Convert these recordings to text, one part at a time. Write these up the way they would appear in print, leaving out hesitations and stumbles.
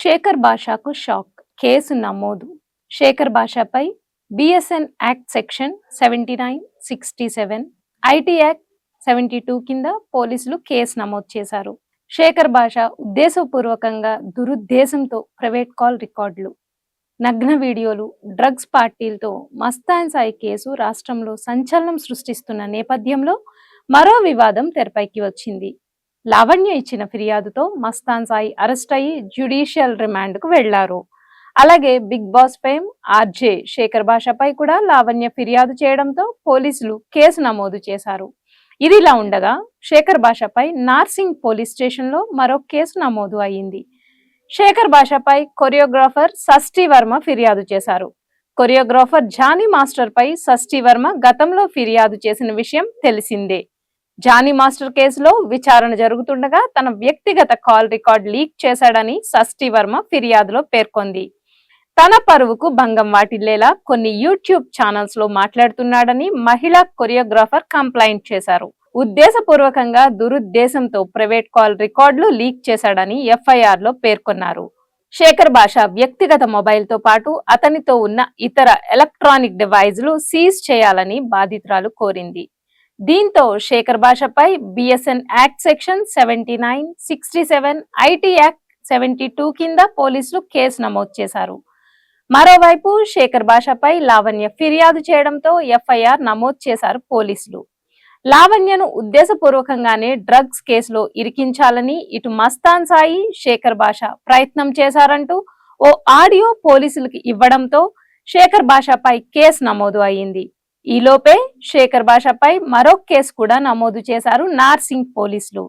శేఖర్ భాషకు shock, case నమోదు. శేఖర్ భాషపై BSN act section 79, 67, IT act 72 కింద పోలీసులు కేసు నమోదు చేశారు. శేఖర్ భాష ఉద్దేశపూర్వకంగా దురుద్దేశంతో ప్రైవేట్ కాల్ రికార్డులు, నగ్న వీడియోలు, డ్రగ్స్ పార్టీలతో మస్తాన్ సాయి కేసు రాష్ట్రంలో సంచలనం సృష్టిస్తున్న నేపథ్యంలో మరో వివాదం తెరపైకి వచ్చింది. లావణ్య ఇచ్చిన ఫిర్యాదుతో మస్తాన్ సాయి అరెస్ట్ అయ్యి జ్యుడిషియల్ రిమాండ్ కు వెళ్లారు. అలాగే Bigg Boss fame RJ Shekar భాషపై కూడా లావణ్య ఫిర్యాదు చేయడంతో పోలీసులు కేసు నమోదు చేశారు. ఇదిలా ఉండగా శేఖర్ భాషపై నార్సింగ్ పోలీస్ స్టేషన్ లో మరో కేసు నమోదు అయింది. శేఖర్ భాషపై కొరియోగ్రాఫర్ షష్ఠీ వర్మ ఫిర్యాదు చేశారు. కొరియోగ్రాఫర్ జానీ మాస్టర్ పై షష్ఠీ వర్మ గతంలో ఫిర్యాదు చేసిన విషయం తెలిసిందే. జానీ మాస్టర్ కేసులో విచారణ జరుగుతుండగా తన వ్యక్తిగత కాల్ రికార్డ్ లీక్ చేశాడని షష్ఠీ వర్మ ఫిర్యాదులో పేర్కొంది. తన పరువుకు భంగం వాటిల్లేలా కొన్ని యూట్యూబ్ ఛానల్స్ లో మాట్లాడుతున్నాడని మహిళా కొరియోగ్రాఫర్ కంప్లైంట్ చేశారు. ఉద్దేశపూర్వకంగా దురుద్దేశంతో ప్రైవేట్ కాల్ రికార్డులు లీక్ చేశాడని ఎఫ్ఐఆర్ లో పేర్కొన్నారు. శేఖర్ భాష వ్యక్తిగత మొబైల్ తో పాటు అతనితో ఉన్న ఇతర ఎలక్ట్రానిక్ డివైజ్లు సీజ్ చేయాలని బాధితురాలు కోరింది. దీంతో శేఖర్ భాషపై BSN act section 79, 67, IT act 72 కింద పోలీసులు కేసు నమోదు చేశారు. మరోవైపు శేఖర్ భాషపై లావణ్య ఫిర్యాదు చేయడంతో ఎఫ్ఐఆర్ నమోదు చేశారు పోలీసులు. లావణ్యను ఉద్దేశపూర్వకంగానే డ్రగ్స్ కేసులో ఇరికించాలని ఇటు మస్తాన్ సాయి, శేఖర్ భాష ప్రయత్నం చేశారంటూ ఓ ఆడియో పోలీసులకు ఇవ్వడంతో శేఖర్ భాషపై కేసు నమోదు అయింది. ఈలోపే శేఖర్ భాషపై మరో కేసు కూడా నమోదు చేశారు నార్సింగ్ పోలీసులు.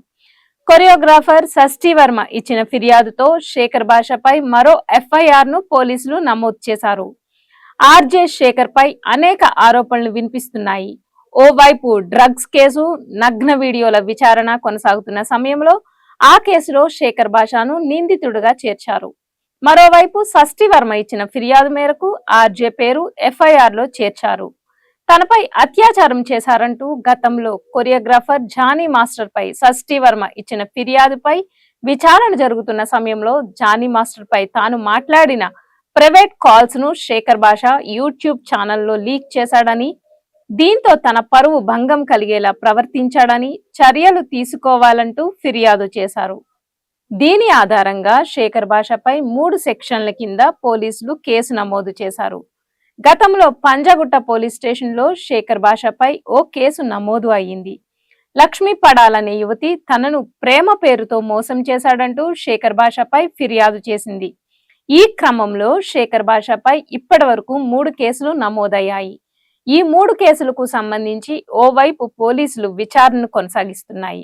కొరియోగ్రాఫర్ షష్ఠీ వర్మ ఇచ్చిన ఫిర్యాదుతో శేఖర్ భాషపై మరో ఎఫ్ఐఆర్ ను పోలీసులు నమోదు చేశారు. ఆర్జే శేఖర్ పై అనేక ఆరోపణలు వినిపిస్తున్నాయి. ఓవైపు డ్రగ్స్ కేసు, నగ్న వీడియోల విచారణ కొనసాగుతున్న సమయంలో ఆ కేసులో శేఖర్ భాషను నిందితుడిగా చేర్చారు. మరోవైపు షష్ఠీ వర్మ ఇచ్చిన ఫిర్యాదు మేరకు ఆర్జే పేరు ఎఫ్ఐఆర్ లో చేర్చారు. తనపై అత్యాచారం చేశారంటూ గతంలో కొరియోగ్రాఫర్ జానీ మాస్టర్ పై షష్ఠీ వర్మ ఇచ్చిన ఫిర్యాదుపై విచారణ జరుగుతున్న సమయంలో జానీ మాస్టర్ పై తాను మాట్లాడిన ప్రైవేట్ కాల్స్ ను శేఖర్ భాష యూట్యూబ్ ఛానల్లో లీక్ చేశాడని, దీంతో తన పరువు భంగం కలిగేలా ప్రవర్తించాడని చర్యలు తీసుకోవాలంటూ ఫిర్యాదు చేశారు. దీని ఆధారంగా శేఖర్ భాషపై 3 సెక్షన్ల కింద పోలీసులు కేసు నమోదు చేశారు. గతంలో పంజాగుట్ట పోలీస్ స్టేషన్ లో శేఖర్ భాషపై ఓ కేసు నమోదు అయ్యింది. లక్ష్మీ పడాలనే యువతి తనను ప్రేమ పేరుతో మోసం చేశాడంటూ శేఖర్ భాషపై ఫిర్యాదు చేసింది. ఈ క్రమంలో శేఖర్ భాషపై ఇప్పటి వరకు 3 కేసులు నమోదయ్యాయి. ఈ 3 కేసులకు సంబంధించి ఓవైపు పోలీసులు విచారణను కొనసాగిస్తున్నాయి.